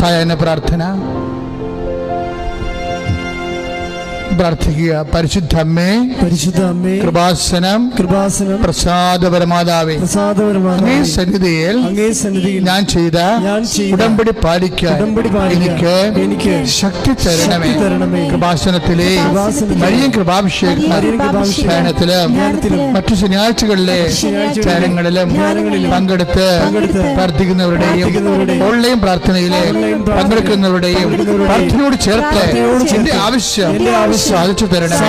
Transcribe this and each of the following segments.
സായാഹ്ന പ്രാർത്ഥന പ്രാർത്ഥിക്കുക. പരിശുദ്ധ അമ്മേ, കൃപാസനം പ്രസാദപരമാതാവേ, അങ്ങേ സന്നിധിയിൽ ഞാൻ ചെയ്ത ഉടമ്പടി പാലിക്കാൻ എനിക്ക് ശക്തി തരണമേ. കൃപാസനത്തിലെ വലിയ കൃപാഭിഷേകത്തിലും മറ്റു ശനിയാഴ്ചകളിലെ ധ്യാനങ്ങളിലും പങ്കെടുത്ത് പ്രാർത്ഥിക്കുന്നവരുടെയും ഓൺലൈൻ പ്രാർത്ഥനയിലെ പങ്കെടുക്കുന്നവരുടെയും പ്രാർത്ഥനയോട് ചേർത്ത് എന്റെ ആവശ്യം സാധിച്ചു തരണമേ.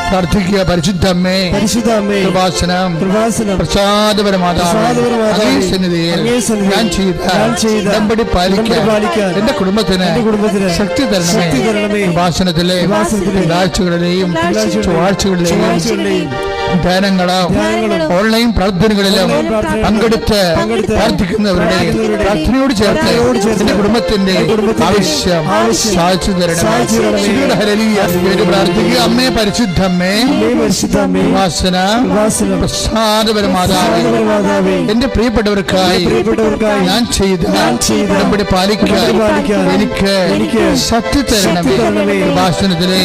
പ്രാർത്ഥിക്കുക. പരിശുദ്ധ അമ്മേ, കൃപാസനം പ്രസാദപരമാതാവേ, സന്നിധിയിൽ ഞാൻ ചെയ്ത ഉടമ്പടി പാലിക്കാൻ എന്റെ കുടുംബത്തിന് ശക്തി തരണമേ. കൃപാസനത്തിലെ ആഴ്ചകളിലെയും ചൊവ്വാഴ്ചകളിലെയും ധ്യാനങ്ങളും ഓൺലൈൻ പ്രാർത്ഥനകളിലും പങ്കെടുത്ത് പ്രാർത്ഥിക്കുന്നവരുടെ പ്രാർത്ഥനയോട് ചേർത്ത് എന്റെ കുടുംബത്തിന്റെ ആവശ്യം സാധിച്ചു തരണം. പ്രാർത്ഥിക്കുക. അമ്മേ, പരിശുദ്ധ അമ്മേ, പ്രസാദപരമാതാവേ, എന്റെ പ്രിയപ്പെട്ടവർക്കായി ഞാൻ ചെയ്ത ഉടമ്പടി പാലിക്കാൻ എനിക്ക് ശക്തി തരണമേ. കൃപാസനത്തിലെ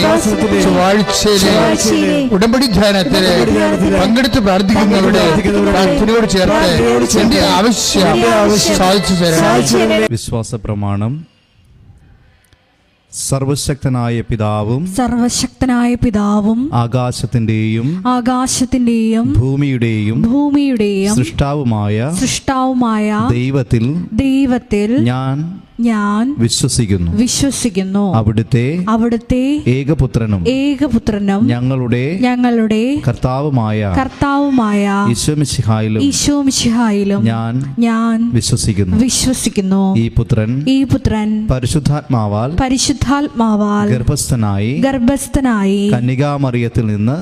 ചൊവ്വാഴ്ചയിലെ ഉടമ്പടി ധ്യാനത്തിലെ പങ്കെടുത്ത് പ്രാർത്ഥിക്കുന്നവരുടെ പ്രാർത്ഥനയോട് ചേർത്ത് എന്റെ ആവശ്യം സാധിച്ചു തരണം. വിശ്വാസ പ്രമാണം. സർവശക്തനായ പിതാവും ആകാശത്തിന്റെയും ഭൂമിയുടെയും സൃഷ്ടാവുമായ ദൈവത്തിൽ ഞാൻ വിശ്വസിക്കുന്നു. അവിടുത്തെ ഏകപുത്രനും ഞങ്ങളുടെ കർത്താവുമായ ഈശോമിശിഹായിലും ഞാൻ വിശ്വസിക്കുന്നു. ഈ പുത്രൻ പരിശുദ്ധാത്മാവാൽ ഗർഭസ്ഥനായി കന്യകാമറിയത്തിൽ നിന്ന്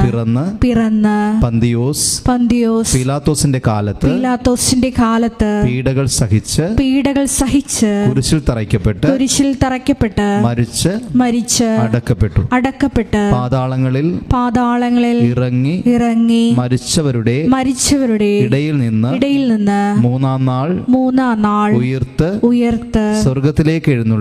പിറന്ന് പന്തിയോസ് പീലാത്തോസിന്റെ കാലത്ത് പീഡകൾ സഹിച്ച് കുരിശിൽ തറയ്ക്കപ്പെട്ട് മരിച്ച് അടക്കപ്പെട്ടു പാതാളങ്ങളിൽ ഇറങ്ങി മരിച്ചവരുടെ ഇടയിൽ നിന്ന് മൂന്നാം നാൾ ഉയർത്ത് സ്വർഗ്ഗത്തിലേക്ക് എഴുന്നള്ളി